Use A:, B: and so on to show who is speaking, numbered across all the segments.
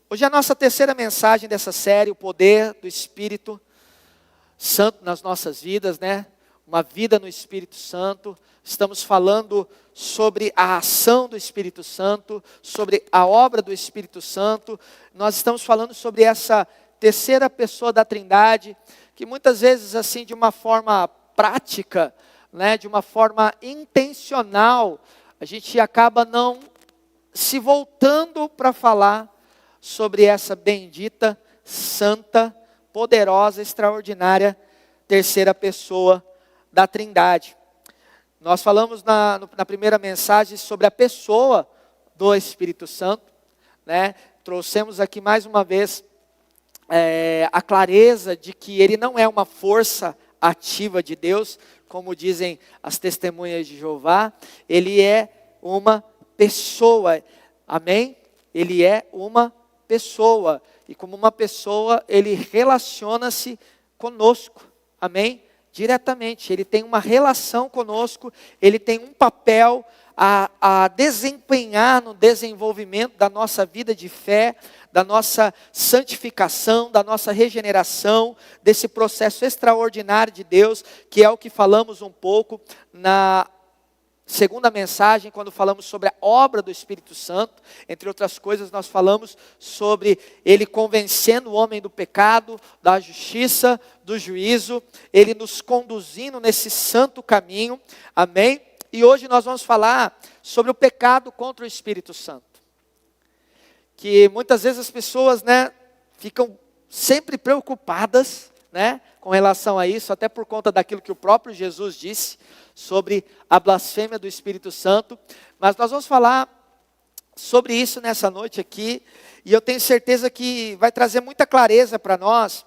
A: Hoje é a nossa terceira mensagem dessa série, o poder do Espírito Santo nas nossas vidas, né? Uma vida no Espírito Santo. Estamos falando sobre a ação do Espírito Santo, sobre a obra do Espírito Santo. Nós estamos falando sobre essa terceira pessoa da Trindade, que muitas vezes, assim, de uma forma prática, né, de uma forma intencional, a gente acaba não se voltando para falar sobre essa bendita, santa, poderosa, extraordinária terceira pessoa da Trindade. Nós falamos na primeira mensagem sobre a pessoa do Espírito Santo, né? Trouxemos aqui mais uma vez a clareza de que ele não é uma força ativa de Deus, como dizem as testemunhas de Jeová. Ele é uma pessoa, amém? Ele é uma pessoa, e como uma pessoa, ele relaciona-se conosco, amém? Diretamente, ele tem uma relação conosco, ele tem um papel a desempenhar no desenvolvimento da nossa vida de fé, da nossa santificação, da nossa regeneração, desse processo extraordinário de Deus, que é o que falamos um pouco na segunda mensagem, quando falamos sobre a obra do Espírito Santo. Entre outras coisas, nós falamos sobre ele convencendo o homem do pecado, da justiça, do juízo, ele nos conduzindo nesse santo caminho, amém? E hoje nós vamos falar sobre o pecado contra o Espírito Santo. Que muitas vezes as pessoas, né, ficam sempre preocupadas, né, com relação a isso, até por conta daquilo que o próprio Jesus disse sobre a blasfêmia do Espírito Santo. Mas nós vamos falar sobre isso nessa noite aqui, e eu tenho certeza que vai trazer muita clareza para nós,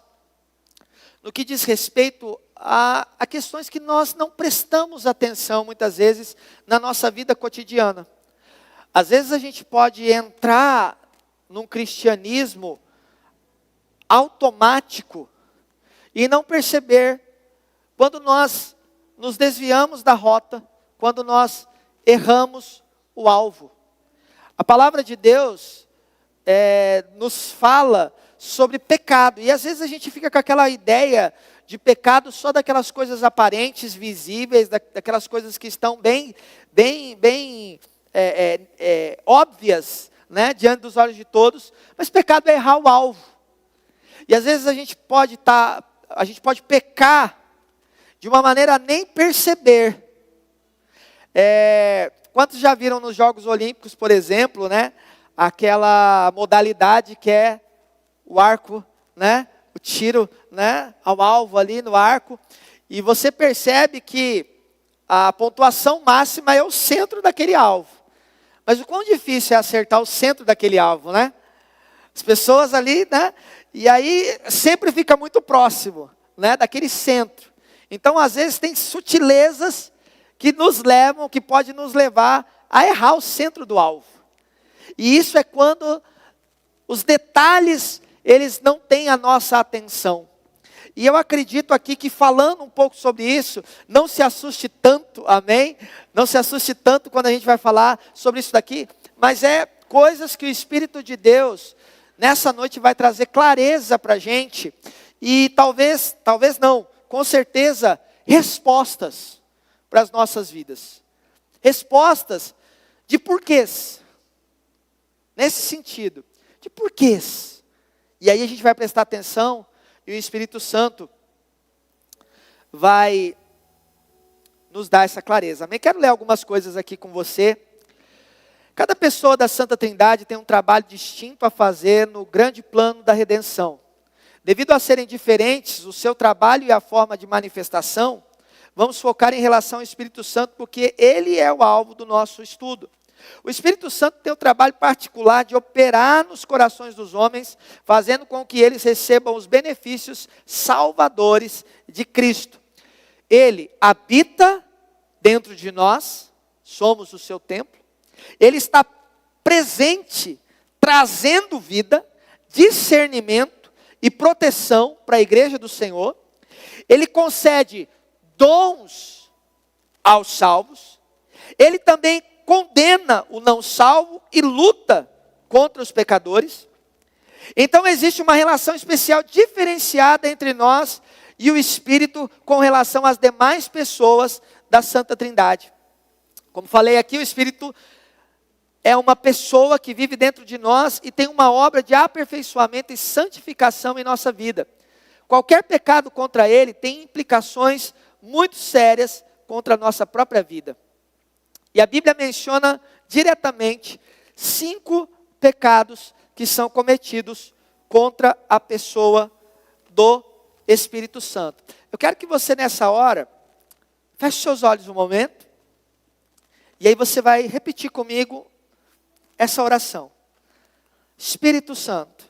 A: no que diz respeito a questões que nós não prestamos atenção muitas vezes na nossa vida cotidiana. Às vezes a gente pode entrar num cristianismo automático e não perceber quando nós nos desviamos da rota, quando nós erramos o alvo. A palavra de Deus nos fala sobre pecado, e às vezes a gente fica com aquela ideia de pecado só daquelas coisas aparentes, visíveis, daquelas coisas que estão bem óbvias, né, diante dos olhos de todos. Mas pecado é errar o alvo. E às vezes a gente pode pecar de uma maneira a nem perceber. Quantos já viram nos Jogos Olímpicos, por exemplo, né, aquela modalidade que é o arco, né, o tiro, né, ao alvo ali no arco, e você percebe que a pontuação máxima é o centro daquele alvo. Mas o quão difícil é acertar o centro daquele alvo, né? As pessoas ali, né, e aí sempre fica muito próximo, né, daquele centro. Então, às vezes, tem sutilezas que pode nos levar a errar o centro do alvo. E isso é quando os detalhes, eles não têm a nossa atenção. E eu acredito aqui que, falando um pouco sobre isso, não se assuste tanto, amém? Não se assuste tanto quando a gente vai falar sobre isso daqui, mas é coisas que o Espírito de Deus, nessa noite, vai trazer clareza para a gente. E talvez não, com certeza, respostas para as nossas vidas. Respostas de porquês. Nesse sentido, de porquês. E aí a gente vai prestar atenção e o Espírito Santo vai nos dar essa clareza. Amém? Quero ler algumas coisas aqui com você. Cada pessoa da Santa Trindade tem um trabalho distinto a fazer no grande plano da redenção. Devido a serem diferentes o seu trabalho e a forma de manifestação, vamos focar em relação ao Espírito Santo, porque ele é o alvo do nosso estudo. O Espírito Santo tem o trabalho particular de operar nos corações dos homens, fazendo com que eles recebam os benefícios salvadores de Cristo. Ele habita dentro de nós, somos o seu templo. Ele está presente, trazendo vida, discernimento e proteção para a igreja do Senhor. Ele concede dons aos salvos. Ele também condena o não salvo e luta contra os pecadores. Então existe uma relação especial diferenciada entre nós e o Espírito com relação às demais pessoas da Santa Trindade. Como falei aqui, o Espírito é uma pessoa que vive dentro de nós e tem uma obra de aperfeiçoamento e santificação em nossa vida. Qualquer pecado contra ele tem implicações muito sérias contra a nossa própria vida. E a Bíblia menciona diretamente 5 pecados que são cometidos contra a pessoa do Espírito Santo. Eu quero que você nessa hora, feche seus olhos um momento, e aí você vai repetir comigo essa oração. Espírito Santo,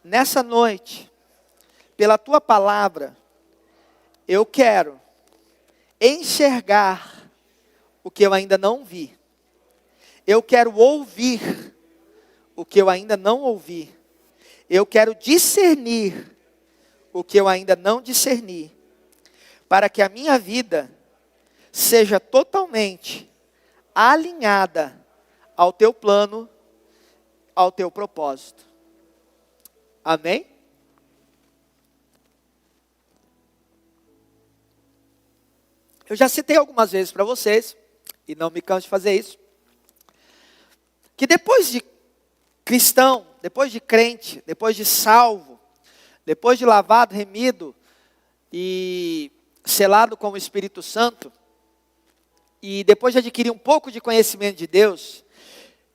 A: nessa noite, pela tua palavra, eu quero enxergar o que eu ainda não vi. Eu quero ouvir o que eu ainda não ouvi. Eu quero discernir o que eu ainda não discerni, para que a minha vida seja totalmente alinhada ao teu plano, ao teu propósito. Amém? Eu já citei algumas vezes para vocês, e não me canso de fazer isso, que depois de cristão, depois de crente, depois de salvo, depois de lavado, remido e selado com o Espírito Santo, e depois de adquirir um pouco de conhecimento de Deus,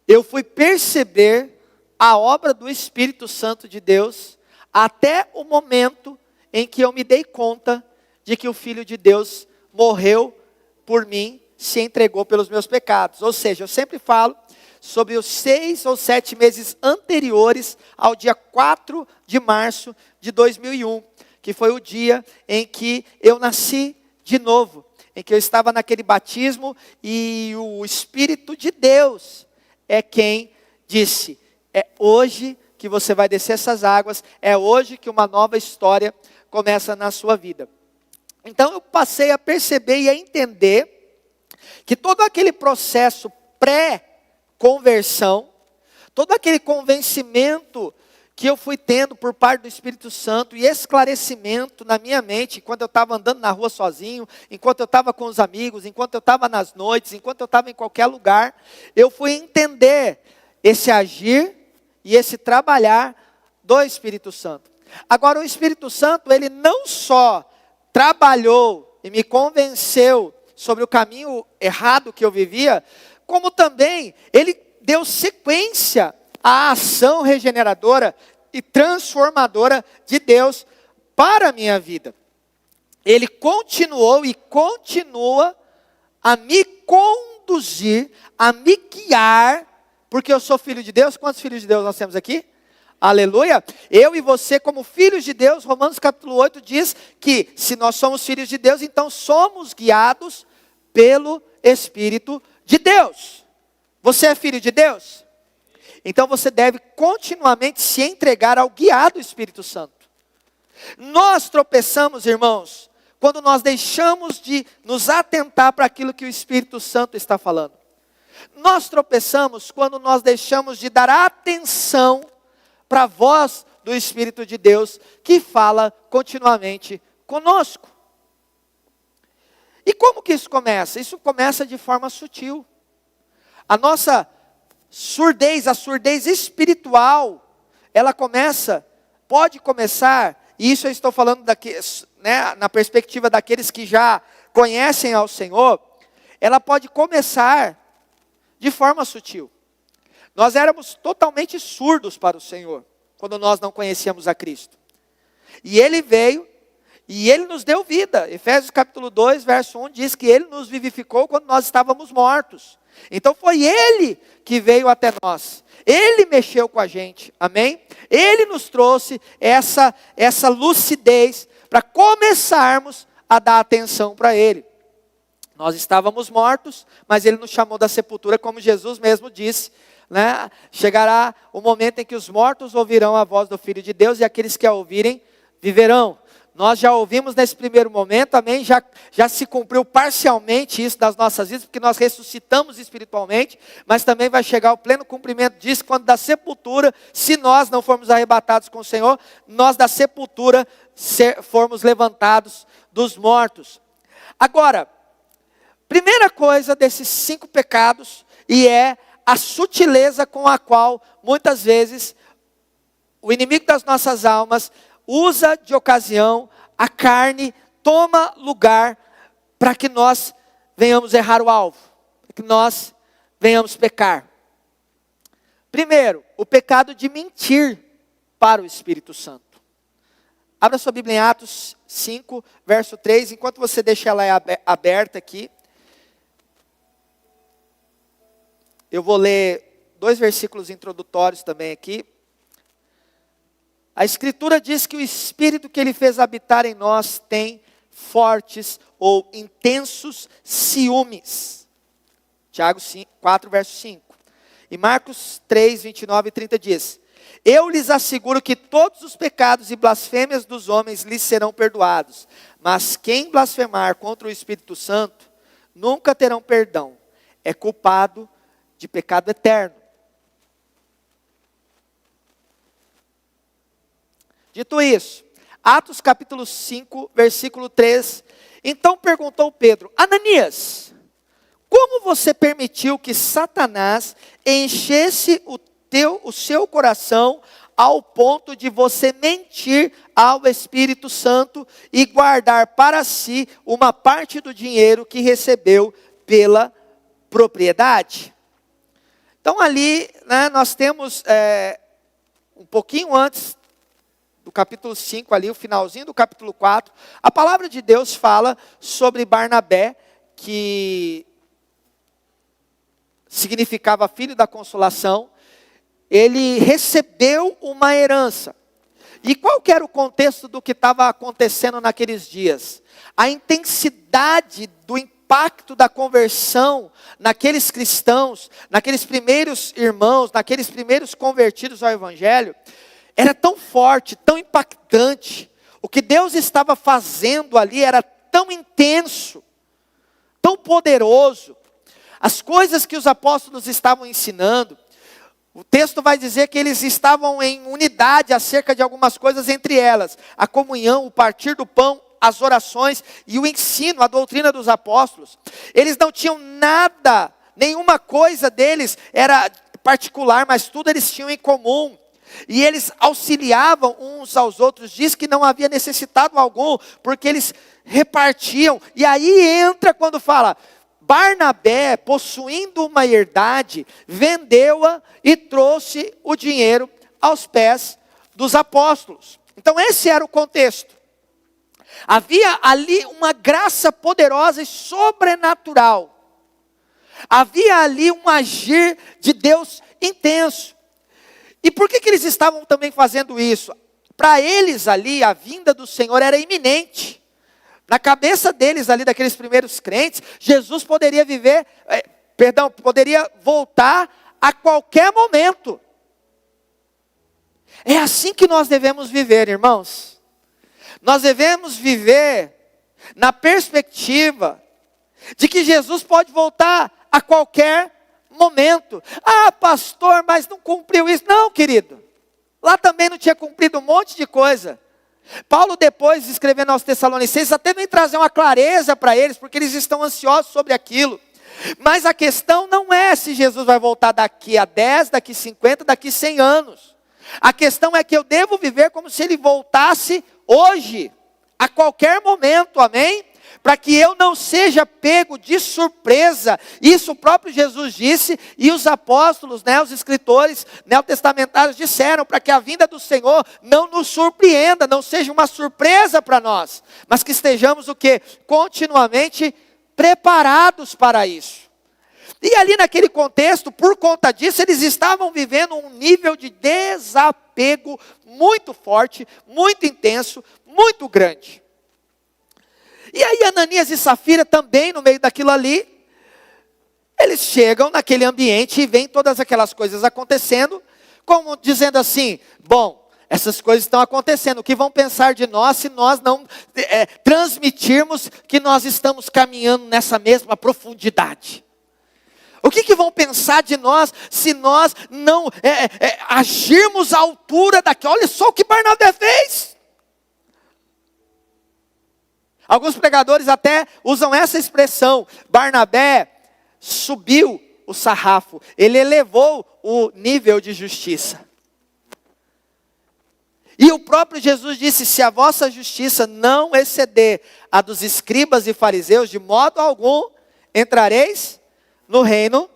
A: eu fui perceber a obra do Espírito Santo de Deus, até o momento em que eu me dei conta de que o Filho de Deus morreu por mim, se entregou pelos meus pecados. Ou seja, eu sempre falo sobre os 6 ou 7 meses anteriores ao dia 4 de março de 2001, que foi o dia em que eu nasci de novo, em que eu estava naquele batismo e o Espírito de Deus é quem disse, é hoje que você vai descer essas águas, é hoje que uma nova história começa na sua vida. Então eu passei a perceber e a entender que todo aquele processo pré-conversão, todo aquele convencimento que eu fui tendo por parte do Espírito Santo e esclarecimento na minha mente, enquanto eu estava andando na rua sozinho, enquanto eu estava com os amigos, enquanto eu estava nas noites, enquanto eu estava em qualquer lugar, eu fui entender esse agir e esse trabalhar do Espírito Santo. Agora o Espírito Santo, ele não só trabalhou e me convenceu sobre o caminho errado que eu vivia, como também ele deu sequência à ação regeneradora e transformadora de Deus para a minha vida. Ele continuou e continua a me conduzir, a me guiar, porque eu sou filho de Deus. Quantos filhos de Deus nós temos aqui? Aleluia. Eu e você como filhos de Deus, Romanos capítulo 8 diz que se nós somos filhos de Deus, então somos guiados pelo Espírito de Deus. Você é filho de Deus? Então você deve continuamente se entregar ao guiar do Espírito Santo. Nós tropeçamos, irmãos, quando nós deixamos de nos atentar para aquilo que o Espírito Santo está falando. Nós tropeçamos quando nós deixamos de dar atenção para a voz do Espírito de Deus, que fala continuamente conosco. E como que isso começa? Isso começa de forma sutil. A nossa surdez, a surdez espiritual, ela pode começar, e isso eu estou falando na perspectiva daqueles que já conhecem ao Senhor, ela pode começar de forma sutil. Nós éramos totalmente surdos para o Senhor, quando nós não conhecíamos a Cristo. E Ele veio, e Ele nos deu vida. Efésios capítulo 2, verso 1, diz que Ele nos vivificou quando nós estávamos mortos. Então foi Ele que veio até nós. Ele mexeu com a gente, amém? Ele nos trouxe essa lucidez para começarmos a dar atenção para Ele. Nós estávamos mortos, mas Ele nos chamou da sepultura, como Jesus mesmo disse, né? Chegará o momento em que os mortos ouvirão a voz do Filho de Deus e aqueles que a ouvirem viverão. Nós já ouvimos nesse primeiro momento, amém? Já se cumpriu parcialmente isso das nossas vidas, porque nós ressuscitamos espiritualmente, mas também vai chegar o pleno cumprimento disso quando da sepultura, se nós não formos arrebatados com o Senhor, nós da sepultura formos levantados dos mortos. Agora, primeira coisa desses 5 pecados, e é a sutileza com a qual, muitas vezes, o inimigo das nossas almas usa de ocasião, a carne toma lugar para que nós venhamos errar o alvo, para que nós venhamos pecar. Primeiro, o pecado de mentir para o Espírito Santo. Abra sua Bíblia em Atos 5, verso 3, enquanto você deixa ela aberta aqui. Eu vou ler 2 versículos introdutórios também aqui. A Escritura diz que o Espírito que Ele fez habitar em nós tem fortes ou intensos ciúmes. Tiago 4, verso 5. E Marcos 3, 29 e 30 diz: eu lhes asseguro que todos os pecados e blasfêmias dos homens lhes serão perdoados. Mas quem blasfemar contra o Espírito Santo, nunca terão perdão. É culpado de pecado eterno. Dito isso, Atos capítulo 5, versículo 3. Então perguntou Pedro: Ananias, como você permitiu que Satanás enchesse o seu coração ao ponto de você mentir ao Espírito Santo e guardar para si uma parte do dinheiro que recebeu pela propriedade? Então ali, né, nós temos um pouquinho antes do capítulo 5 ali, o finalzinho do capítulo 4, a palavra de Deus fala sobre Barnabé, que significava filho da consolação. Ele recebeu uma herança. E qual que era o contexto do que estava acontecendo naqueles dias? A intensidade do impacto da conversão naqueles cristãos, naqueles primeiros irmãos, naqueles primeiros convertidos ao Evangelho, era tão forte, tão impactante. O que Deus estava fazendo ali era tão intenso, tão poderoso. As coisas que os apóstolos estavam ensinando, o texto vai dizer que eles estavam em unidade acerca de algumas coisas, entre elas a comunhão, o partir do pão, as orações e o ensino, a doutrina dos apóstolos. Eles não tinham nada, nenhuma coisa deles era particular, mas tudo eles tinham em comum. E eles auxiliavam uns aos outros. Diz que não havia necessitado algum, porque eles repartiam. E aí entra quando fala: Barnabé, possuindo uma herdade, vendeu-a e trouxe o dinheiro aos pés dos apóstolos. Então esse era o contexto. Havia ali uma graça poderosa e sobrenatural. Havia ali um agir de Deus intenso. E por que eles estavam também fazendo isso? Para eles ali, a vinda do Senhor era iminente. Na cabeça deles ali, daqueles primeiros crentes, Jesus poderia poderia voltar a qualquer momento. É assim que nós devemos viver, irmãos. Nós devemos viver na perspectiva de que Jesus pode voltar a qualquer momento. Ah, pastor, mas não cumpriu isso. Não, querido. Lá também não tinha cumprido um monte de coisa. Paulo, depois, escrevendo aos Tessalonicenses, até vem trazer uma clareza para eles, porque eles estão ansiosos sobre aquilo. Mas a questão não é se Jesus vai voltar daqui a 10, daqui 50, daqui 100 anos. A questão é que eu devo viver como se ele voltasse hoje, a qualquer momento, amém? Para que eu não seja pego de surpresa. Isso o próprio Jesus disse, e os apóstolos, os escritores neotestamentários disseram, para que a vinda do Senhor não nos surpreenda, não seja uma surpresa para nós, mas que estejamos o quê? Continuamente preparados para isso. E ali naquele contexto, por conta disso, eles estavam vivendo um nível de desapego muito forte, muito intenso, muito grande. E aí Ananias e Safira também, no meio daquilo ali, eles chegam naquele ambiente e veem todas aquelas coisas acontecendo, como dizendo assim: bom, Essas coisas estão acontecendo. O que vão pensar de nós se nós não transmitirmos que nós estamos caminhando nessa mesma profundidade? O que vão pensar de nós se nós não agirmos à altura daquilo? Olha só o que Barnabé fez. Alguns pregadores até usam essa expressão. Barnabé subiu o sarrafo. Ele elevou o nível de justiça. E o próprio Jesus disse: se a vossa justiça não exceder a dos escribas e fariseus, de modo algum entrareis no reino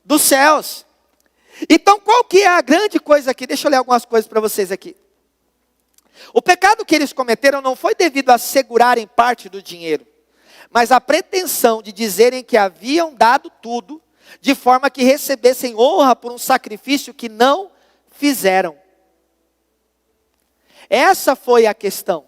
A: dos céus. Então qual que é a grande coisa aqui? Deixa eu ler algumas coisas para vocês aqui. O pecado que eles cometeram não foi devido a segurarem parte do dinheiro, mas a pretensão de dizerem que haviam dado tudo, de forma que recebessem honra por um sacrifício que não fizeram. Essa foi a questão.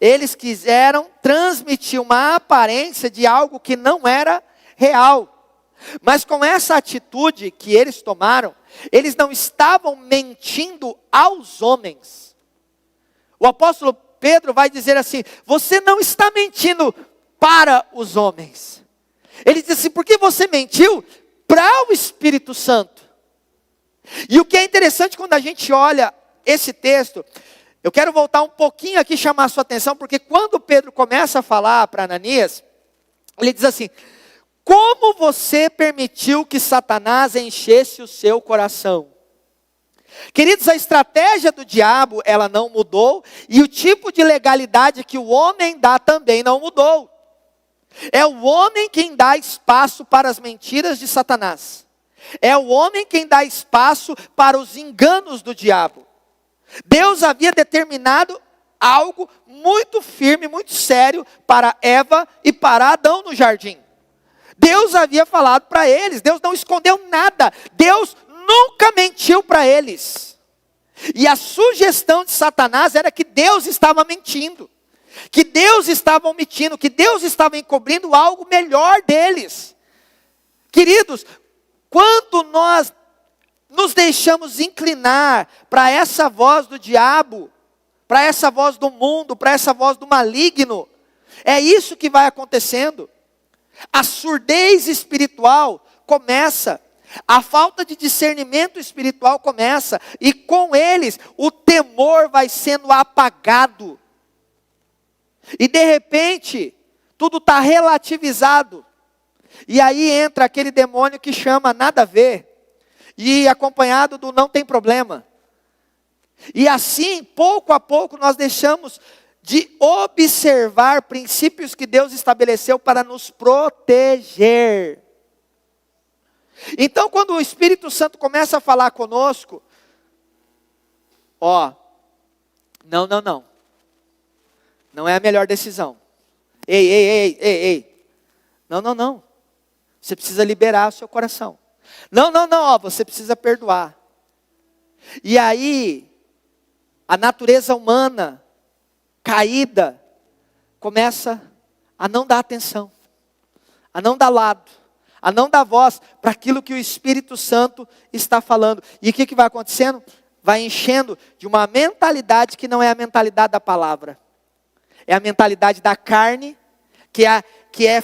A: Eles quiseram transmitir uma aparência de algo que não era real. Mas com essa atitude que eles tomaram, eles não estavam mentindo aos homens. O apóstolo Pedro vai dizer assim: você não está mentindo para os homens. Ele diz assim: porque você mentiu para o Espírito Santo. E o que é interessante quando a gente olha esse texto, eu quero voltar um pouquinho aqui e chamar a sua atenção, porque quando Pedro começa a falar para Ananias, ele diz assim: como você permitiu que Satanás enchesse o seu coração? Queridos, a estratégia do diabo, ela não mudou, e o tipo de legalidade que o homem dá também não mudou. É o homem quem dá espaço para as mentiras de Satanás. É o homem quem dá espaço para os enganos do diabo. Deus havia determinado algo muito firme, muito sério para Eva e para Adão no jardim. Deus havia falado para eles, Deus não escondeu nada, Deus nunca mentiu para eles. E a sugestão de Satanás era que Deus estava mentindo, que Deus estava omitindo, que Deus estava encobrindo algo melhor deles. Queridos, quando nós nos deixamos inclinar para essa voz do diabo, para essa voz do mundo, para essa voz do maligno, é isso que vai acontecendo. A surdez espiritual começa, a falta de discernimento espiritual começa, e com eles o temor vai sendo apagado. E de repente, tudo está relativizado. E aí entra aquele demônio que chama nada a ver, e acompanhado do não tem problema. E assim, pouco a pouco, nós deixamos de observar princípios que Deus estabeleceu para nos proteger. Então, quando o Espírito Santo começa a falar conosco, não. Não é a melhor decisão. Ei. Não. Você precisa liberar o seu coração. Não, você precisa perdoar. E aí, a natureza humana caída começa a não dar atenção, a não dar lado, a não dar voz para aquilo que o Espírito Santo está falando. E o que vai acontecendo? Vai enchendo de uma mentalidade que não é a mentalidade da palavra. É a mentalidade da carne, que é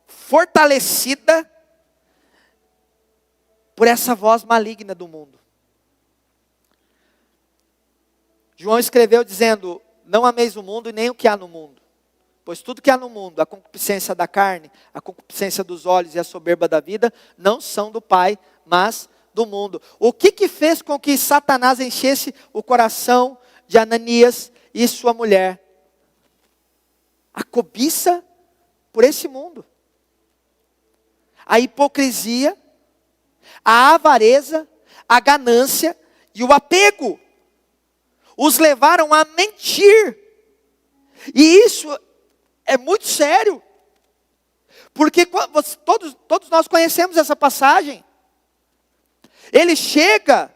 A: fortalecida por essa voz maligna do mundo. João escreveu dizendo: não ameis o mundo e nem o que há no mundo. Pois tudo que há no mundo, a concupiscência da carne, a concupiscência dos olhos e a soberba da vida, não são do Pai, mas do mundo. O que fez com que Satanás enchesse o coração de Ananias e sua mulher? A cobiça por esse mundo. A hipocrisia, a avareza, a ganância e o apego os levaram a mentir. E isso é muito sério. Porque todos nós conhecemos essa passagem. Ele chega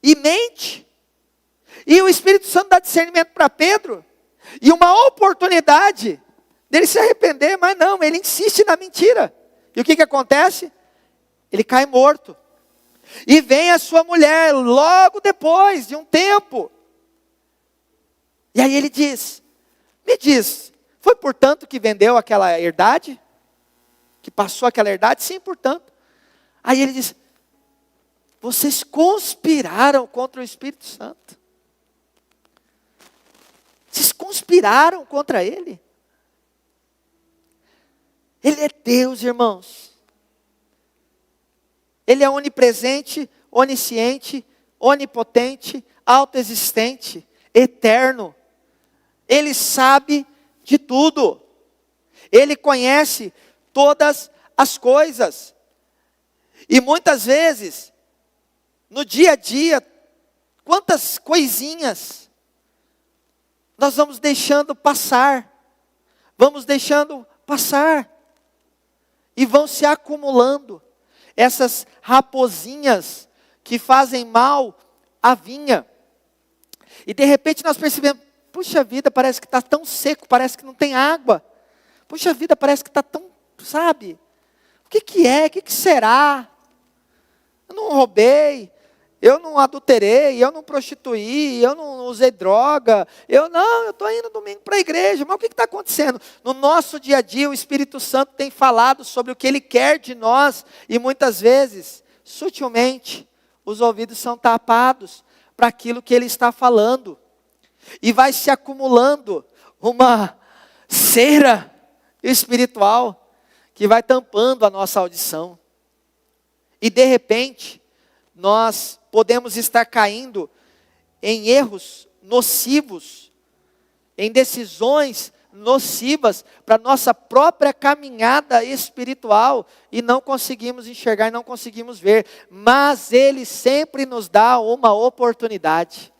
A: e mente. E o Espírito Santo dá discernimento para Pedro. E uma oportunidade dele se arrepender, mas não, ele insiste na mentira. E o que acontece? Ele cai morto. E vem a sua mulher logo depois de um tempo. E aí ele diz, me diz, foi portanto que vendeu aquela herdade? Que passou aquela herdade? Sim, portanto. Aí ele diz, vocês conspiraram contra o Espírito Santo. Vocês conspiraram contra ele. Ele é Deus, irmãos. Ele é onipresente, onisciente, onipotente, autoexistente, eterno. Ele sabe de tudo. Ele conhece todas as coisas. E muitas vezes, no dia a dia, quantas coisinhas nós vamos deixando passar. Vamos deixando passar. E vão se acumulando. Essas raposinhas que fazem mal à vinha. E de repente nós percebemos, puxa vida, parece que está tão seco, parece que não tem água. Puxa vida, parece que está tão, sabe? O que é? O que será? Eu não roubei, eu não adulterei, eu não prostituí, eu não usei droga. Eu estou indo domingo para a igreja, mas o que está acontecendo? No nosso dia a dia, o Espírito Santo tem falado sobre o que Ele quer de nós. E muitas vezes, sutilmente, os ouvidos são tapados para aquilo que Ele está falando. E vai se acumulando uma cera espiritual que vai tampando a nossa audição. E de repente, nós podemos estar caindo em erros nocivos, em decisões nocivas para a nossa própria caminhada espiritual e não conseguimos enxergar e não conseguimos ver. Mas Ele sempre nos dá uma oportunidade.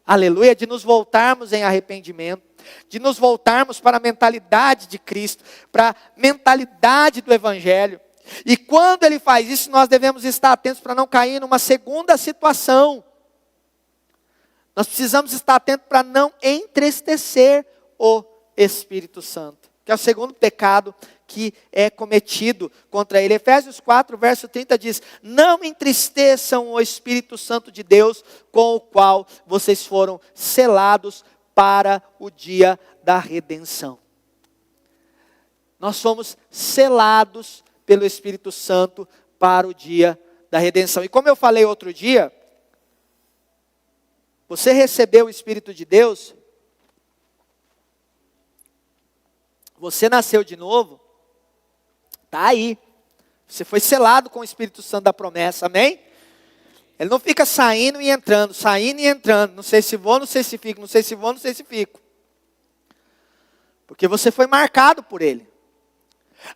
A: Aleluia, de nos voltarmos em arrependimento, de nos voltarmos para a mentalidade de Cristo, para a mentalidade do Evangelho. E quando Ele faz isso, nós devemos estar atentos para não cair numa segunda situação. Nós precisamos estar atentos para não entristecer o Espírito Santo, que é o segundo pecado que é cometido contra Ele. Efésios 4, verso 30 diz, não entristeçam o Espírito Santo de Deus, com o qual vocês foram selados para o dia da redenção. Nós somos selados pelo Espírito Santo para o dia da redenção. E como eu falei outro dia, você recebeu o Espírito de Deus, você nasceu de novo, está aí. Você foi selado com o Espírito Santo da promessa, amém? Ele não fica saindo e entrando, não sei se vou, não sei se fico, não sei se vou, não sei se fico. Porque você foi marcado por Ele.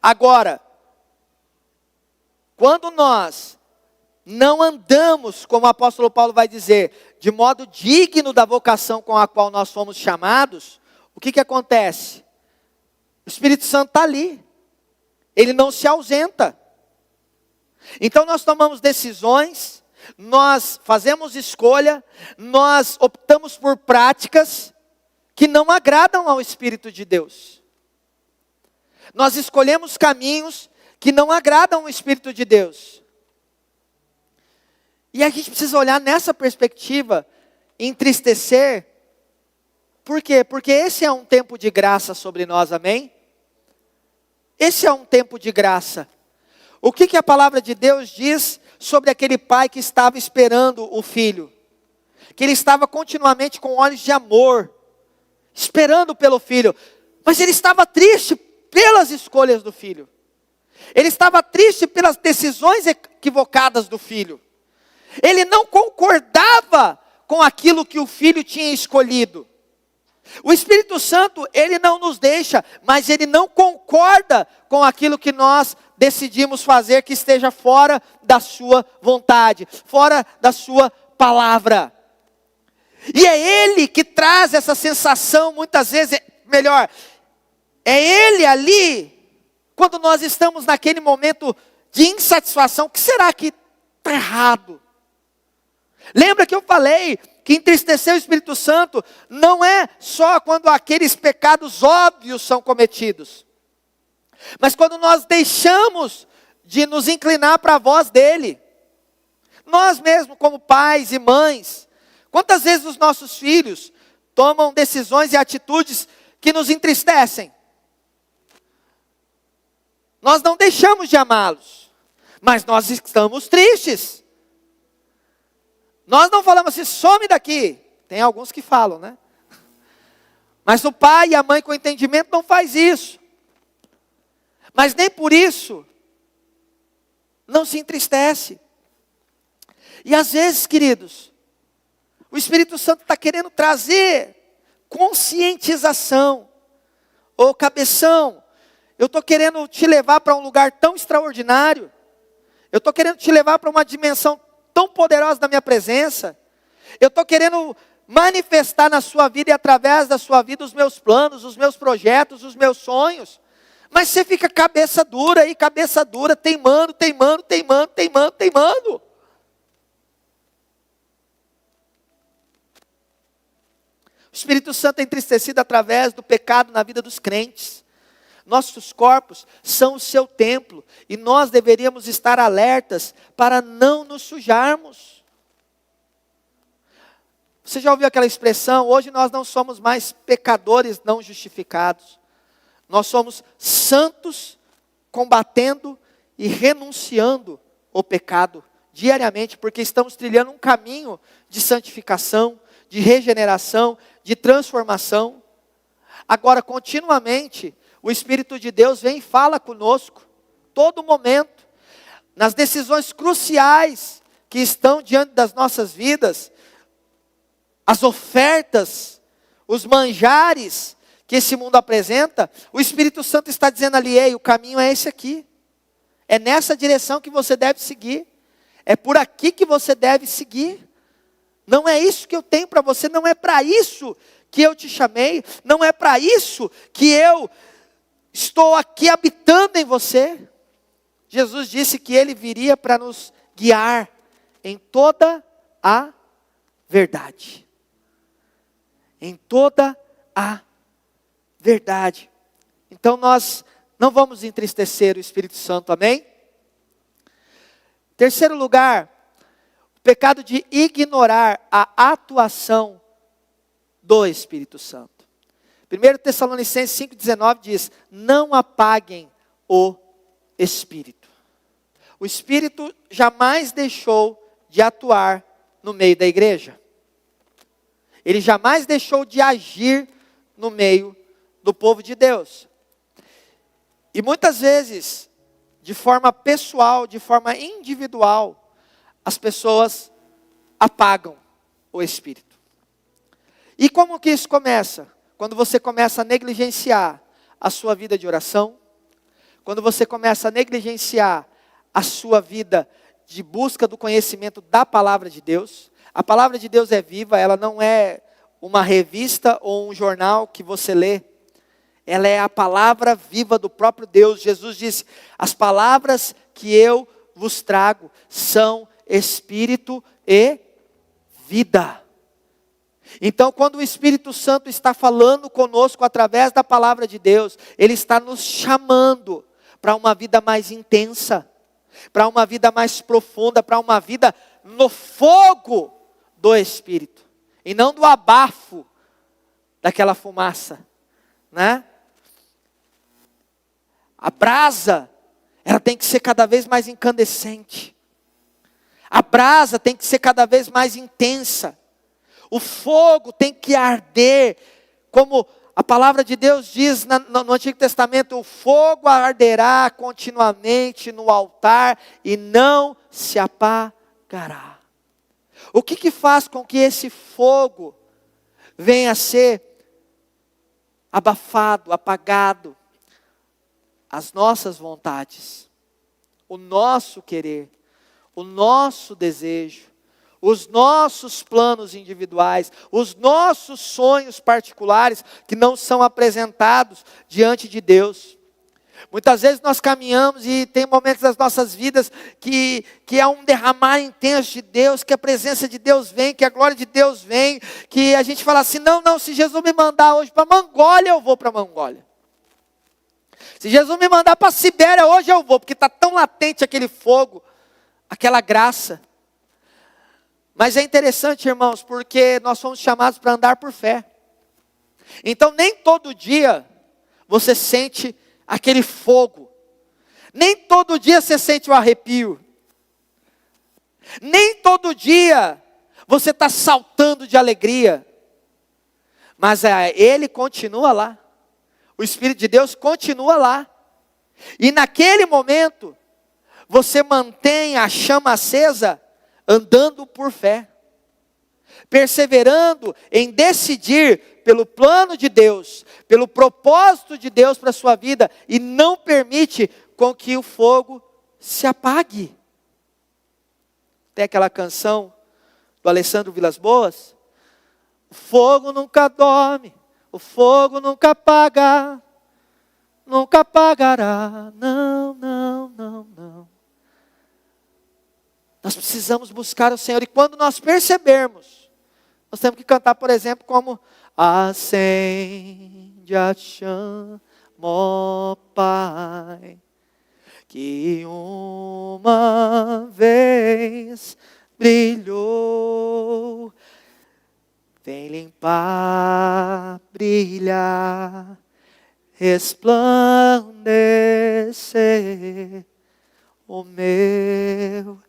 A: Agora, quando nós não andamos, como o apóstolo Paulo vai dizer, de modo digno da vocação com a qual nós fomos chamados, o que acontece? O Espírito Santo está ali. Ele não se ausenta. Então nós tomamos decisões, nós fazemos escolha, nós optamos por práticas que não agradam ao Espírito de Deus. Nós escolhemos caminhos que não agradam ao Espírito de Deus. E a gente precisa olhar nessa perspectiva, entristecer. Por quê? Porque esse é um tempo de graça sobre nós, amém? Esse é um tempo de graça. O que a palavra de Deus diz sobre aquele pai que estava esperando o filho? Que ele estava continuamente com olhos de amor, esperando pelo filho. Mas ele estava triste pelas escolhas do filho. Ele estava triste pelas decisões equivocadas do filho. Ele não concordava com aquilo que o filho tinha escolhido. O Espírito Santo, Ele não nos deixa, mas Ele não concorda com aquilo que nós decidimos fazer que esteja fora da sua vontade, fora da sua palavra. E é Ele que traz essa sensação, muitas vezes, é Ele ali, quando nós estamos naquele momento de insatisfação, o que será que está errado? Lembra que eu falei que entristecer o Espírito Santo não é só quando aqueles pecados óbvios são cometidos, mas quando nós deixamos de nos inclinar para a voz dele, Nós mesmos, como pais e mães, quantas vezes os nossos filhos tomam decisões e atitudes que nos entristecem? Nós não deixamos de amá-los, mas nós estamos tristes. Nós não falamos assim, some daqui. Tem alguns que falam, né? Mas o pai e a mãe com entendimento não faz isso. Mas nem por isso não se entristece. E às vezes, queridos, o Espírito Santo está querendo trazer conscientização. Ô cabeção, eu estou querendo te levar para um lugar tão extraordinário. Eu estou querendo te levar para uma dimensão tão poderosa da minha presença. Eu estou querendo manifestar na sua vida e através da sua vida os meus planos, os meus projetos, os meus sonhos. Mas você fica cabeça dura, teimando. O Espírito Santo é entristecido através do pecado na vida dos crentes. Nossos corpos são o seu templo e nós deveríamos estar alertas para não nos sujarmos. Você já ouviu aquela expressão? Hoje nós não somos mais pecadores não justificados. Nós somos santos combatendo e renunciando o pecado diariamente, porque estamos trilhando um caminho de santificação, de regeneração, de transformação. Agora, continuamente, o Espírito de Deus vem e fala conosco, todo momento, nas decisões cruciais que estão diante das nossas vidas, as ofertas, os manjares que esse mundo apresenta, o Espírito Santo está dizendo ali, ei, o caminho é esse aqui, é nessa direção que você deve seguir, é por aqui que você deve seguir, não é isso que eu tenho para você, não é para isso que eu te chamei, não é para isso que eu estou aqui habitando em você. Jesus disse que Ele viria para nos guiar em toda a verdade. Em toda a verdade. Então nós não vamos entristecer o Espírito Santo, amém? Terceiro lugar, o pecado de ignorar a atuação do Espírito Santo. 1 Tessalonicenses 5,19 diz, não apaguem o Espírito. O Espírito jamais deixou de atuar no meio da igreja. Ele jamais deixou de agir no meio do povo de Deus. E muitas vezes, de forma pessoal, de forma individual, as pessoas apagam o Espírito. E como que isso começa? Quando você começa a negligenciar a sua vida de oração, quando você começa a negligenciar a sua vida de busca do conhecimento da palavra de Deus. A palavra de Deus é viva, ela não é uma revista ou um jornal que você lê. Ela é a palavra viva do próprio Deus. Jesus disse, as palavras que eu vos trago são espírito e vida. Então, quando o Espírito Santo está falando conosco através da palavra de Deus, Ele está nos chamando para uma vida mais intensa, para uma vida mais profunda, para uma vida no fogo do Espírito, e não do abafo daquela fumaça, né? A brasa, ela tem que ser cada vez mais incandescente. A brasa tem que ser cada vez mais intensa. O fogo tem que arder, como a palavra de Deus diz no Antigo Testamento, o fogo arderá continuamente no altar e não se apagará. O que faz com que esse fogo venha a ser abafado, apagado? As nossas vontades, o nosso querer, o nosso desejo, os nossos planos individuais, os nossos sonhos particulares que não são apresentados diante de Deus. Muitas vezes nós caminhamos e tem momentos das nossas vidas que é um derramar intenso de Deus, que a presença de Deus vem, que a glória de Deus vem, que a gente fala assim, não, se Jesus me mandar hoje para Mongólia, eu vou para Mongólia. Se Jesus me mandar para a Sibéria, hoje eu vou, porque está tão latente aquele fogo, aquela graça. Mas é interessante, irmãos, porque nós somos chamados para andar por fé. Então nem todo dia você sente aquele fogo. Nem todo dia você sente o arrepio. Nem todo dia você está saltando de alegria. Mas Ele continua lá. O Espírito de Deus continua lá. E naquele momento, você mantém a chama acesa, andando por fé. Perseverando em decidir pelo plano de Deus, pelo propósito de Deus para a sua vida, e não permite com que o fogo se apague. Tem aquela canção do Alessandro Vilas Boas: o fogo nunca dorme, o fogo nunca apaga, nunca apagará, não, não, não, não. Nós precisamos buscar o Senhor, e quando nós percebermos, nós temos que cantar, por exemplo, como: acende a chama, ó Pai, que uma vez brilhou, vem limpar, brilhar, resplandecer o meu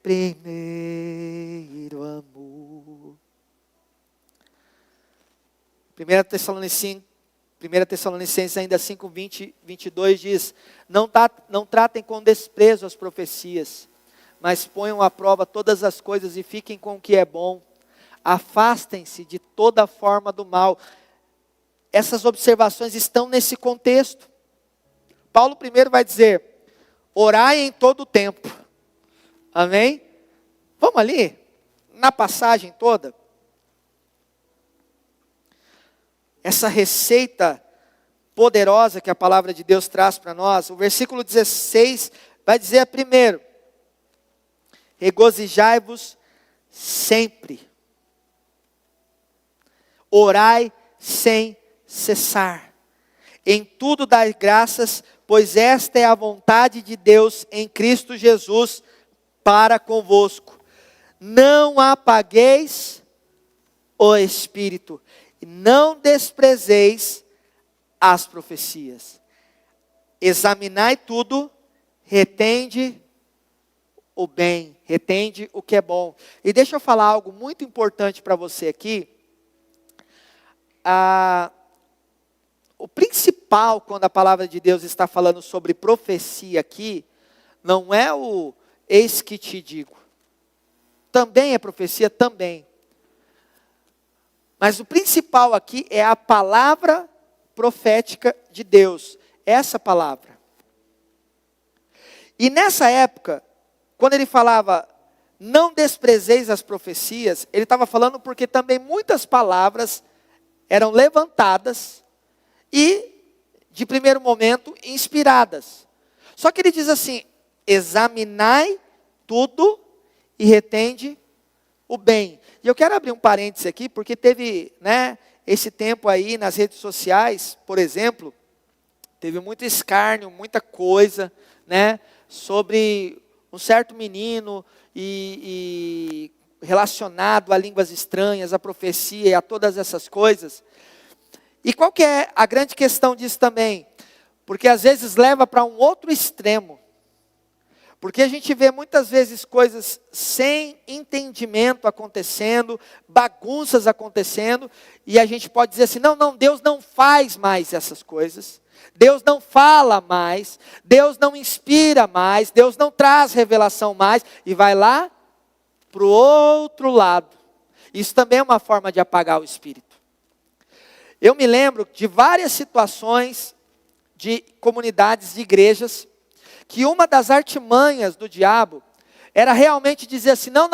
A: primeiro amor. 1 Tessalonicenses ainda 5, 20, 22 diz: não tratem com desprezo as profecias, mas ponham à prova todas as coisas e fiquem com o que é bom. Afastem-se de toda forma do mal. Essas observações estão nesse contexto. Paulo primeiro vai dizer: orai em todo o tempo. Amém? Vamos ali, na passagem toda. Essa receita poderosa que a palavra de Deus traz para nós. O versículo 16 vai dizer primeiro: regozijai-vos sempre. Orai sem cessar. Em tudo dai graças, pois esta é a vontade de Deus em Cristo Jesus para convosco. Não apagueis o Espírito, e não desprezeis as profecias. Examinai tudo, retende o bem, retende o que é bom. E deixa eu falar algo muito importante para você aqui. O principal, quando a palavra de Deus está falando sobre profecia aqui, não é o eis que te digo. Também é profecia, também. Mas o principal aqui é a palavra profética de Deus. Essa palavra. E nessa época, quando ele falava, não desprezeis as profecias, ele estava falando porque também muitas palavras eram levantadas e, de primeiro momento, inspiradas. Só que ele diz assim: examinai tudo e retende o bem. E eu quero abrir um parêntese aqui, porque teve, esse tempo aí nas redes sociais, por exemplo, teve muito escárnio, muita coisa, sobre um certo menino e relacionado a línguas estranhas, a profecia e a todas essas coisas. E qual que é a grande questão disso também? Porque às vezes leva para um outro extremo. Porque a gente vê muitas vezes coisas sem entendimento acontecendo, bagunças acontecendo, e a gente pode dizer assim: não, Deus não faz mais essas coisas, Deus não fala mais, Deus não inspira mais, Deus não traz revelação mais, e vai lá para o outro lado. Isso também é uma forma de apagar o Espírito. Eu me lembro de várias situações de comunidades de igrejas, que uma das artimanhas do diabo era realmente dizer assim: não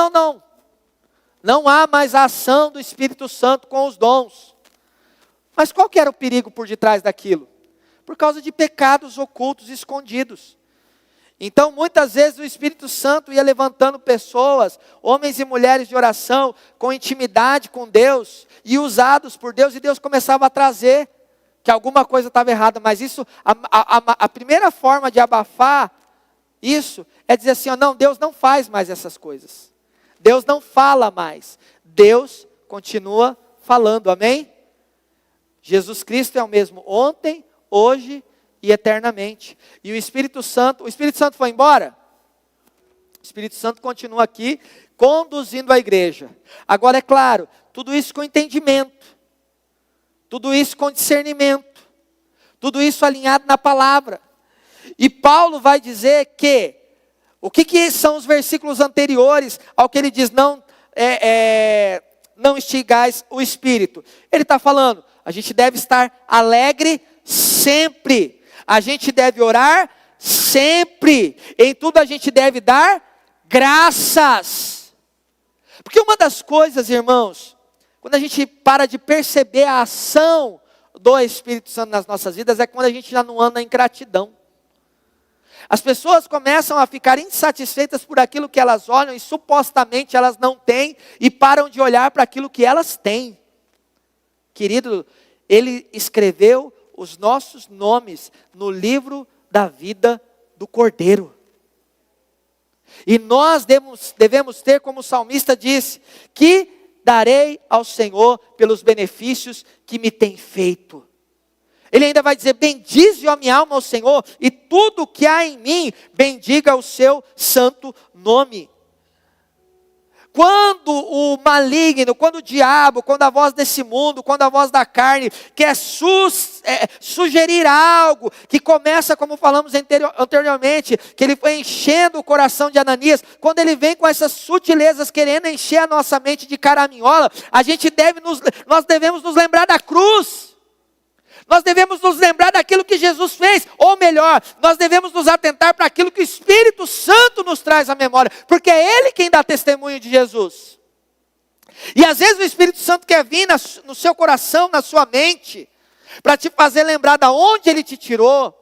A: há mais a ação do Espírito Santo com os dons. Mas qual que era o perigo por detrás daquilo? Por causa de pecados ocultos e escondidos. Então muitas vezes o Espírito Santo ia levantando pessoas, homens e mulheres de oração, com intimidade com Deus, e usados por Deus, e Deus começava a trazer que alguma coisa estava errada. Mas isso, a primeira forma de abafar isso, é dizer assim: não, Deus não faz mais essas coisas. Deus não fala mais. Deus continua falando, amém? Jesus Cristo é o mesmo ontem, hoje e eternamente. E o Espírito Santo foi embora? O Espírito Santo continua aqui, conduzindo a igreja. Agora é claro, tudo isso com entendimento, tudo isso com discernimento, tudo isso alinhado na palavra. E Paulo vai dizer que, o que são os versículos anteriores ao que ele diz, não extingais o Espírito. Ele está falando, a gente deve estar alegre sempre, a gente deve orar sempre, em tudo a gente deve dar graças. Porque uma das coisas, irmãos, quando a gente para de perceber a ação do Espírito Santo nas nossas vidas, é quando a gente já não anda em gratidão. As pessoas começam a ficar insatisfeitas por aquilo que elas olham e supostamente elas não têm, e param de olhar para aquilo que elas têm. Querido, Ele escreveu os nossos nomes no livro da vida do Cordeiro. E nós devemos ter, como o salmista disse, que darei ao Senhor pelos benefícios que me tem feito. Ele ainda vai dizer, bendize a minha alma ao Senhor, e tudo que há em mim, bendiga o seu santo nome. Quando o maligno, quando o diabo, quando a voz desse mundo, quando a voz da carne quer sugerir algo, que começa como falamos anteriormente, que ele foi enchendo o coração de Ananias, quando ele vem com essas sutilezas querendo encher a nossa mente de caraminhola, nós devemos nos lembrar da cruz. Nós devemos nos lembrar daquilo que Jesus fez, ou melhor, nós devemos nos atentar para aquilo que o Espírito Santo nos traz à memória, porque é Ele quem dá testemunho de Jesus. E às vezes o Espírito Santo quer vir no seu coração, na sua mente, para te fazer lembrar de onde Ele te tirou,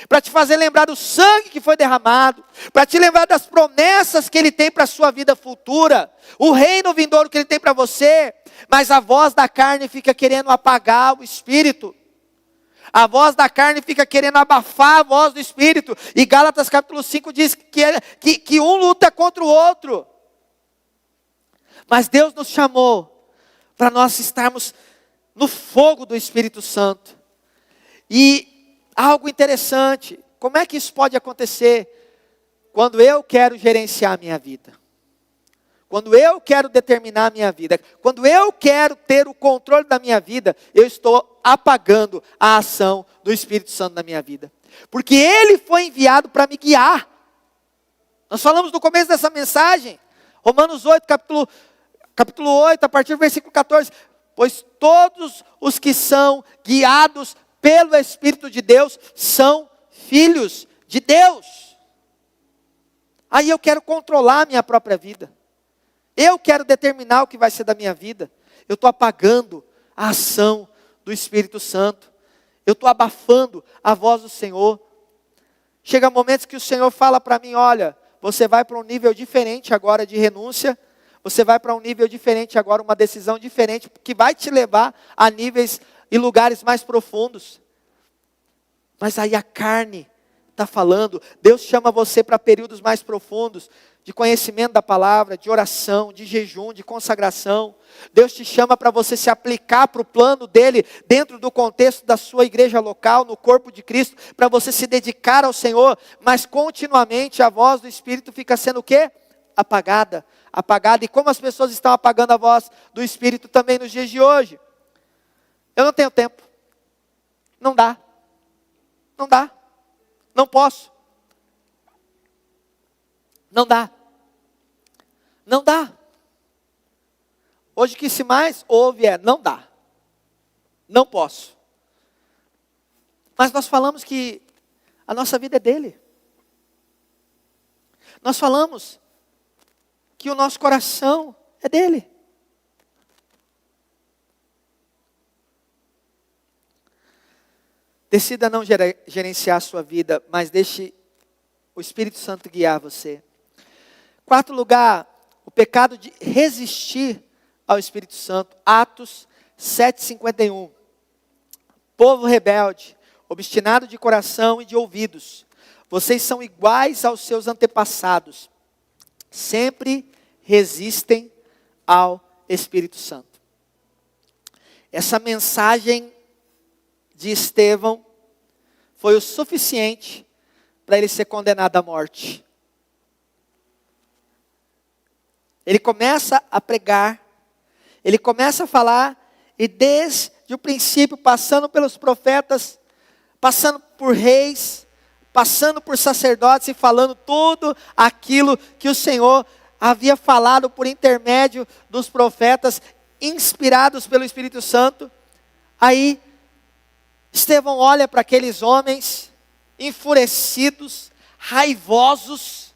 A: para te fazer lembrar do sangue que foi derramado, para te lembrar das promessas que Ele tem para a sua vida futura, o reino vindouro que Ele tem para você, mas a voz da carne fica querendo apagar o Espírito. A voz da carne fica querendo abafar a voz do Espírito. E Gálatas capítulo 5 diz que um luta contra o outro. Mas Deus nos chamou para nós estarmos no fogo do Espírito Santo. E algo interessante, como é que isso pode acontecer? Quando eu quero gerenciar a minha vida. Quando eu quero determinar a minha vida, quando eu quero ter o controle da minha vida, eu estou apagando a ação do Espírito Santo na minha vida. Porque Ele foi enviado para me guiar. Nós falamos no começo dessa mensagem, Romanos 8, capítulo 8, a partir do versículo 14. Pois todos os que são guiados pelo Espírito de Deus são filhos de Deus. Aí eu quero controlar a minha própria vida. Eu quero determinar o que vai ser da minha vida. Eu estou apagando a ação do Espírito Santo. Eu estou abafando a voz do Senhor. Chega momentos que o Senhor fala para mim, olha, você vai para um nível diferente agora de renúncia. Você vai para um nível diferente agora, uma decisão diferente, que vai te levar a níveis e lugares mais profundos. Mas aí a carne está falando, Deus chama você para períodos mais profundos, de conhecimento da palavra, de oração, de jejum, de consagração. Deus te chama para você se aplicar para o plano dele, dentro do contexto da sua igreja local, no corpo de Cristo, para você se dedicar ao Senhor, mas continuamente a voz do Espírito fica sendo o quê? Apagada. E como as pessoas estão apagando a voz do Espírito também nos dias de hoje? Eu não tenho tempo. Não dá. Não posso. Não dá. Hoje que se mais ouve não dá. Não posso. Mas nós falamos que a nossa vida é dele. Nós falamos que o nosso coração é dele. Decida não gerenciar a sua vida, mas deixe o Espírito Santo guiar você. Quarto lugar, o pecado de resistir ao Espírito Santo. Atos 7:51. Povo rebelde, obstinado de coração e de ouvidos, vocês são iguais aos seus antepassados. Sempre resistem ao Espírito Santo. Essa mensagem de Estevão foi o suficiente para ele ser condenado à morte. Ele começa a pregar, ele começa a falar, e desde o princípio, passando pelos profetas, passando por reis, passando por sacerdotes e falando tudo aquilo que o Senhor havia falado por intermédio dos profetas, inspirados pelo Espírito Santo. Aí, Estevão olha para aqueles homens, enfurecidos, raivosos,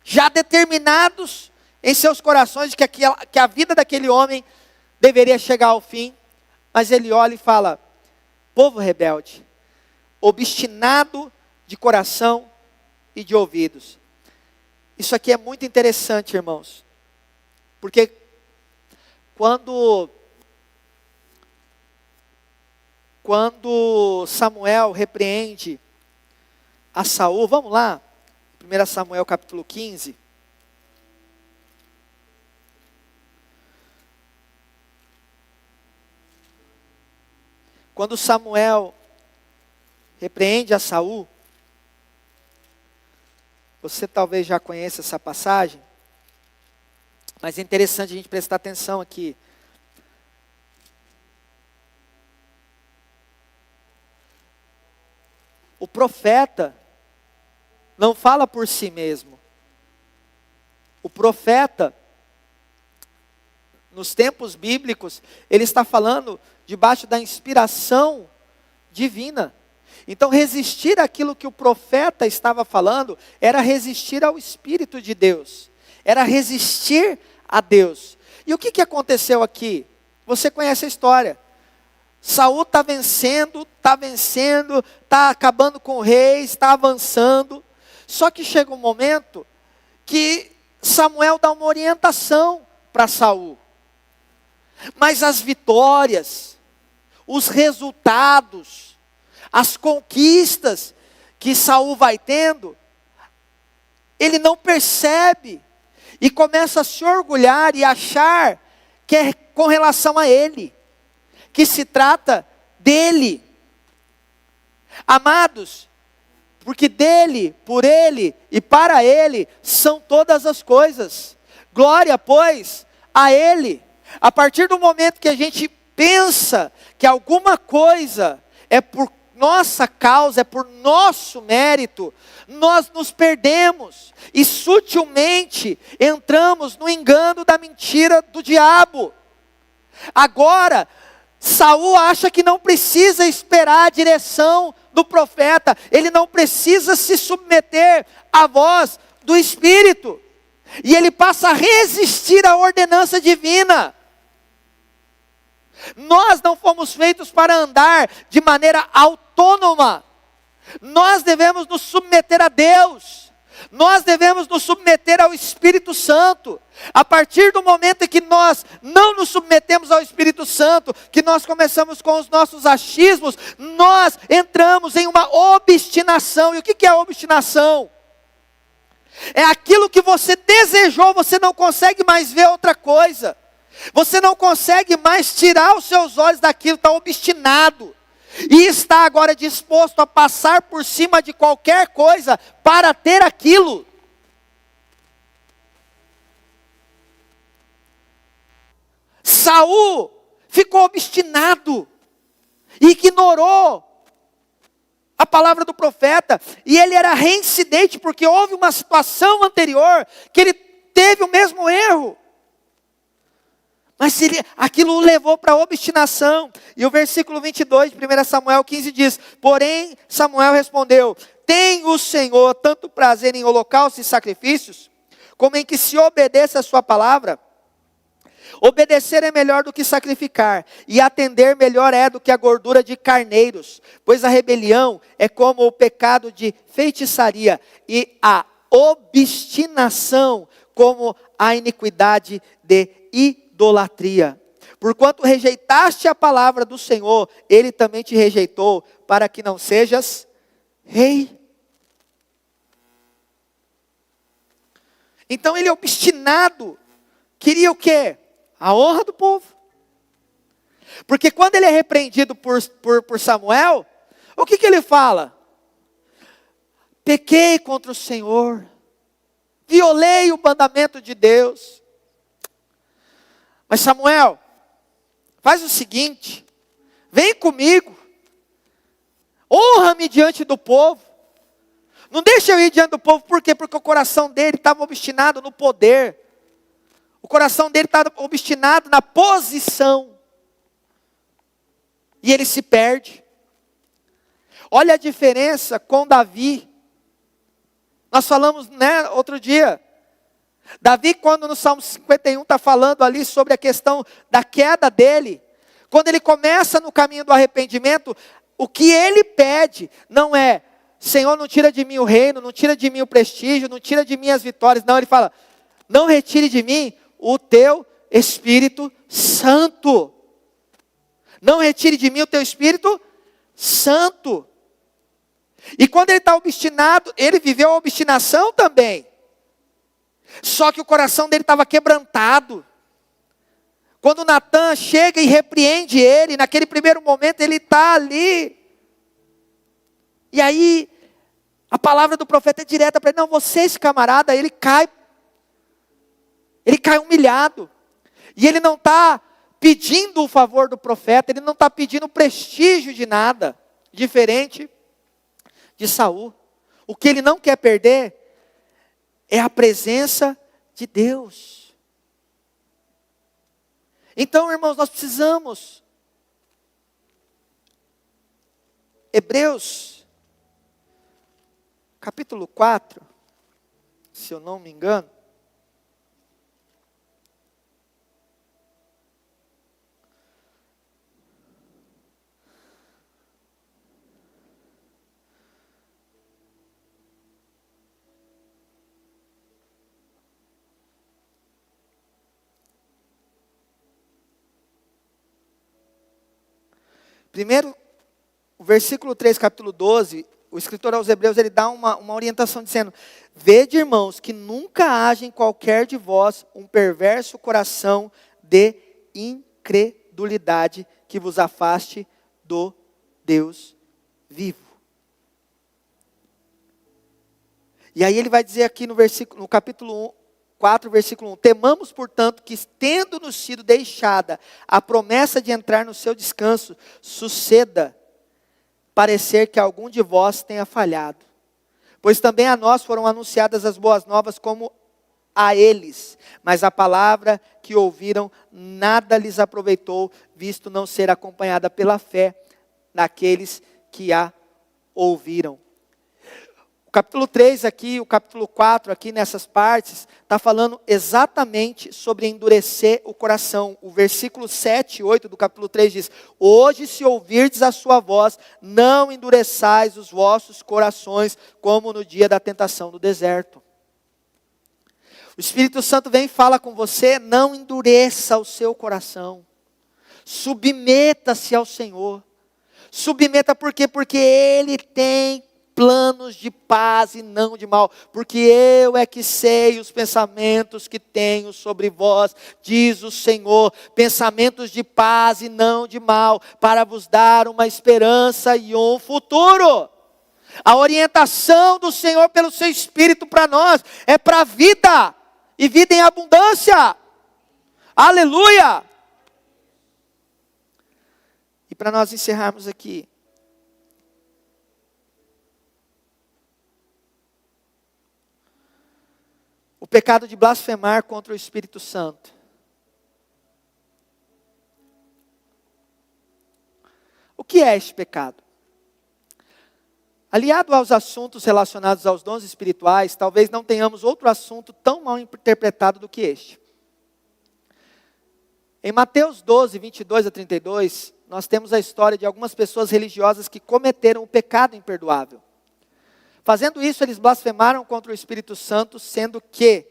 A: já determinados em seus corações de que a vida daquele homem deveria chegar ao fim. Mas ele olha e fala: povo rebelde, obstinado de coração e de ouvidos. Isso aqui é muito interessante, irmãos. Porque quando Samuel repreende a Saul, vamos lá, 1 Samuel capítulo 15. Quando Samuel repreende a Saul, você talvez já conheça essa passagem, mas é interessante a gente prestar atenção aqui. O profeta não fala por si mesmo. O profeta, nos tempos bíblicos, ele está falando debaixo da inspiração divina. Então, resistir àquilo que o profeta estava falando era resistir ao Espírito de Deus, era resistir a Deus. E o que aconteceu aqui? Você conhece a história. Saul está vencendo, está acabando com o rei, está avançando. Só que chega um momento que Samuel dá uma orientação para Saul. Mas as vitórias, os resultados, as conquistas que Saul vai tendo, ele não percebe e começa a se orgulhar e achar que é com relação a ele, que se trata dele. Amados, porque dele, por ele e para ele são todas as coisas. Glória, pois, a ele. A partir do momento que a gente pensa que alguma coisa é por nossa causa, é por nosso mérito, nós nos perdemos e sutilmente entramos no engano da mentira do diabo. Agora, Saul acha que não precisa esperar a direção do profeta, ele não precisa se submeter à voz do Espírito, e ele passa a resistir à ordenança divina. Nós não fomos feitos para andar de maneira autônoma. Nós devemos nos submeter a Deus. Nós devemos nos submeter ao Espírito Santo. A partir do momento em que nós não nos submetemos ao Espírito Santo, que nós começamos com os nossos achismos, nós entramos em uma obstinação. E o que é obstinação? É aquilo que você desejou, você não consegue mais ver outra coisa. Você não consegue mais tirar os seus olhos daquilo, está obstinado. E está agora disposto a passar por cima de qualquer coisa para ter aquilo. Saul ficou obstinado, ignorou a palavra do profeta, e ele era reincidente, porque houve uma situação anterior, que ele teve o mesmo erro. Mas aquilo o levou para a obstinação. E o versículo 22 de 1 Samuel 15 diz: porém Samuel respondeu: tem o Senhor tanto prazer em holocaustos e sacrifícios, como em que se obedeça a sua palavra? Obedecer é melhor do que sacrificar, e atender melhor é do que a gordura de carneiros, pois a rebelião é como o pecado de feitiçaria, e a obstinação como a iniquidade de idolatria. Porquanto rejeitaste a palavra do Senhor, Ele também te rejeitou, para que não sejas rei. Então ele obstinado, queria o quê? A honra do povo. Porque quando ele é repreendido por Samuel, o que ele fala? Pequei contra o Senhor, violei o mandamento de Deus. Mas Samuel, faz o seguinte, vem comigo, honra-me diante do povo. Não deixa eu ir diante do povo, por quê? Porque o coração dele estava obstinado no poder. O coração dele estava obstinado na posição. E ele se perde. Olha a diferença com Davi. Nós falamos, outro dia. Davi, quando no Salmo 51 está falando ali sobre a questão da queda dele. Quando ele começa no caminho do arrependimento, o que ele pede não é: Senhor, não tira de mim o reino, não tira de mim o prestígio, não tira de mim as vitórias. Não, ele fala: não retire de mim o teu Espírito Santo. Não retire de mim o teu Espírito Santo. E quando ele está obstinado, ele viveu a obstinação também. Só que o coração dele estava quebrantado. Quando Natan chega e repreende ele, naquele primeiro momento ele está ali. E aí, a palavra do profeta é direta para ele: não, você, esse camarada, ele cai humilhado. E ele não está pedindo o favor do profeta, ele não está pedindo prestígio de nada, diferente de Saul. O que ele não quer perder é a presença de Deus. Então, irmãos, nós precisamos. Hebreus, capítulo 4, se eu não me engano. Primeiro, o versículo 3, capítulo 12, o escritor aos Hebreus, ele dá uma orientação dizendo: vede, irmãos, que nunca haja em qualquer de vós um perverso coração de incredulidade que vos afaste do Deus vivo. E aí ele vai dizer aqui no capítulo 4, versículo 1: temamos, portanto, que tendo-nos sido deixada a promessa de entrar no seu descanso, suceda parecer que algum de vós tenha falhado. Pois também a nós foram anunciadas as boas novas como a eles, mas a palavra que ouviram nada lhes aproveitou, visto não ser acompanhada pela fé daqueles que a ouviram. O capítulo 3 aqui, o capítulo 4 aqui nessas partes, está falando exatamente sobre endurecer o coração. O versículo 7 e 8 do capítulo 3 diz: hoje se ouvirdes a sua voz, não endureçais os vossos corações, como no dia da tentação do deserto. O Espírito Santo vem e fala com você: não endureça o seu coração. Submeta-se ao Senhor. Submeta por quê? Porque Ele tem planos de paz e não de mal, porque eu é que sei os pensamentos que tenho sobre vós, diz o Senhor, pensamentos de paz e não de mal, para vos dar uma esperança e um futuro. A orientação do Senhor pelo seu Espírito para nós é para a vida, e vida em abundância. Aleluia! E para nós encerrarmos aqui, o pecado de blasfemar contra o Espírito Santo. O que é este pecado? Aliado aos assuntos relacionados aos dons espirituais, talvez não tenhamos outro assunto tão mal interpretado do que este. Em Mateus 12, 22 a 32, nós temos a história de algumas pessoas religiosas que cometeram o pecado imperdoável. Fazendo isso, eles blasfemaram contra o Espírito Santo, sendo que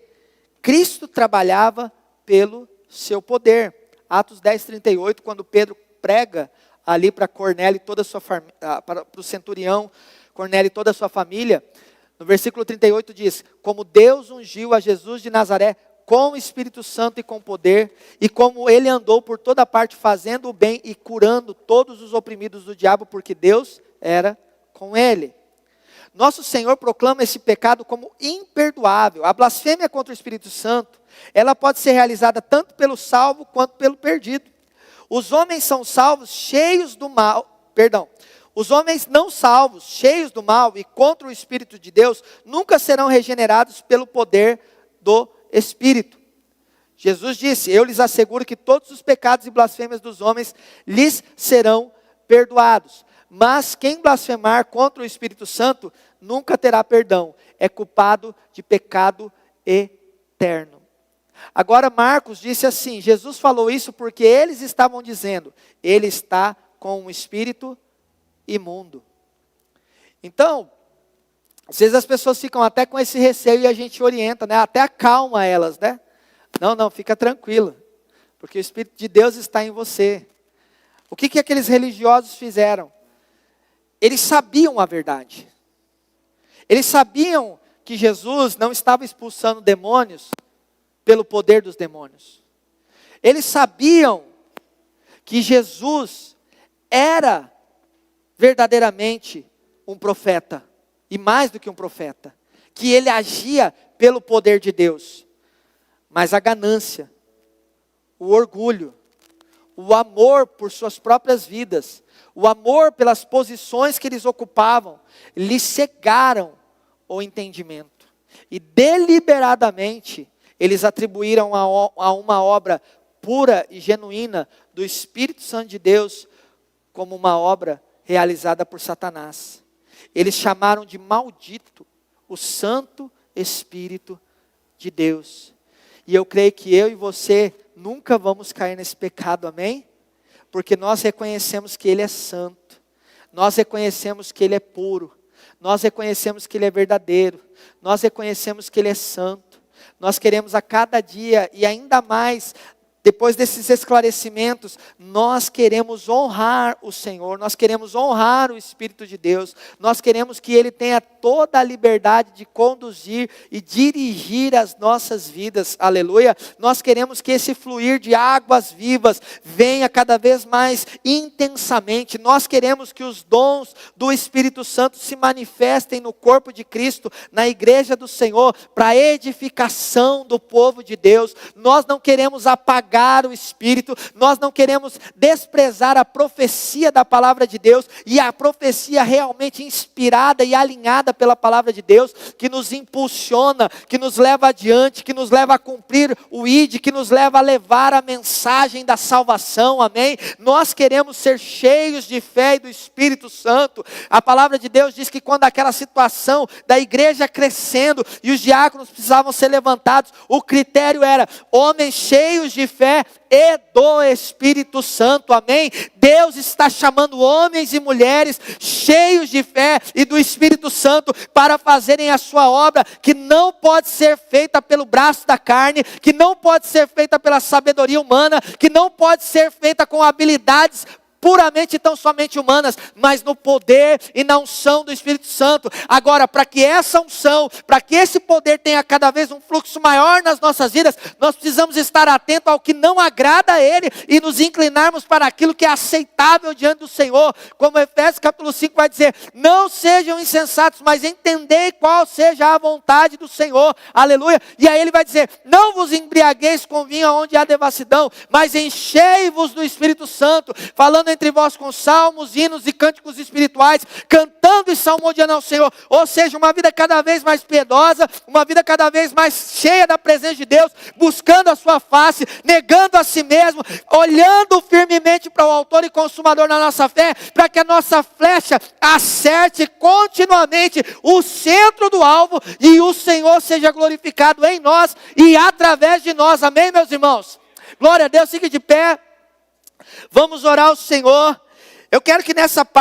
A: Cristo trabalhava pelo seu poder. Atos 10, 38, quando Pedro prega ali para Cornélio e toda a sua família, para o centurião Cornélio e toda a sua família, No versículo 38 diz: como Deus ungiu a Jesus de Nazaré com o Espírito Santo e com poder, e como ele andou por toda parte fazendo o bem e curando todos os oprimidos do diabo, porque Deus era com ele. Nosso Senhor proclama esse pecado como imperdoável. A blasfêmia contra o Espírito Santo, ela pode ser realizada tanto pelo salvo quanto pelo perdido. Os homens são salvos cheios do mal, os homens não salvos, cheios do mal e contra o Espírito de Deus, nunca serão regenerados pelo poder do Espírito. Jesus disse: eu lhes asseguro que todos os pecados e blasfêmias dos homens lhes serão perdoados. Mas quem blasfemar contra o Espírito Santo nunca terá perdão. É culpado de pecado eterno. Agora Marcos disse assim: Jesus falou isso porque eles estavam dizendo: ele está com um espírito imundo. Então, às vezes as pessoas ficam até com esse receio e a gente orienta, né? Até acalma elas, né? Não, fica tranquila, porque o Espírito de Deus está em você. O que aqueles religiosos fizeram? Eles sabiam a verdade. Eles sabiam que Jesus não estava expulsando demônios pelo poder dos demônios. Eles sabiam que Jesus era verdadeiramente um profeta, e mais do que um profeta, que ele agia pelo poder de Deus. Mas a ganância, o orgulho, o amor por suas próprias vidas, o amor pelas posições que eles ocupavam, lhes cegaram o entendimento. E deliberadamente, eles atribuíram a uma obra pura e genuína do Espírito Santo de Deus como uma obra realizada por Satanás. Eles chamaram de maldito o Santo Espírito de Deus. E eu creio que eu e você nunca vamos cair nesse pecado, amém? Porque nós reconhecemos que Ele é santo, nós reconhecemos que Ele é puro, nós reconhecemos que Ele é verdadeiro, nós reconhecemos que Ele é santo. Nós queremos a cada dia, e ainda mais, depois desses esclarecimentos, nós queremos honrar o Senhor, nós queremos honrar o Espírito de Deus, nós queremos que Ele tenha toda a liberdade de conduzir e dirigir as nossas vidas, aleluia. Nós queremos que esse fluir de águas vivas venha cada vez mais intensamente, nós queremos que os dons do Espírito Santo se manifestem no corpo de Cristo, na igreja do Senhor, para a edificação do povo de Deus. Nós não queremos apagar o Espírito, nós não queremos desprezar a profecia da palavra de Deus, e a profecia realmente inspirada e alinhada pela palavra de Deus, que nos impulsiona, que nos leva adiante, que nos leva a cumprir o ID, que nos leva a levar a mensagem da salvação, amém? Nós queremos ser cheios de fé e do Espírito Santo. A palavra de Deus diz que quando aquela situação da igreja crescendo, e os diáconos precisavam ser levantados, o critério era homens cheios de fé e do Espírito Santo, amém? Deus está chamando homens e mulheres cheios de fé e do Espírito Santo para fazerem a sua obra, que não pode ser feita pelo braço da carne, que não pode ser feita pela sabedoria humana, que não pode ser feita com habilidades puramente e tão somente humanas, mas no poder e na unção do Espírito Santo. Agora, para que essa unção, para que esse poder tenha cada vez um fluxo maior nas nossas vidas, nós precisamos estar atentos ao que não agrada a Ele, e nos inclinarmos para aquilo que é aceitável diante do Senhor, como Efésios capítulo 5 vai dizer: não sejam insensatos, mas entendei qual seja a vontade do Senhor, aleluia. E aí ele vai dizer: não vos embriagueis com vinho onde há devassidão, mas enchei-vos do Espírito Santo, falando entre vós com salmos, hinos e cânticos espirituais, cantando e salmodiando ao Senhor. Ou seja, uma vida cada vez mais piedosa, uma vida cada vez mais cheia da presença de Deus, buscando a sua face, negando a si mesmo, olhando firmemente para o autor e consumador da nossa fé, para que a nossa flecha acerte continuamente o centro do alvo, e o Senhor seja glorificado em nós e através de nós, amém, meus irmãos? Glória a Deus. Fique de pé. Vamos orar ao Senhor. Eu quero que nessa parte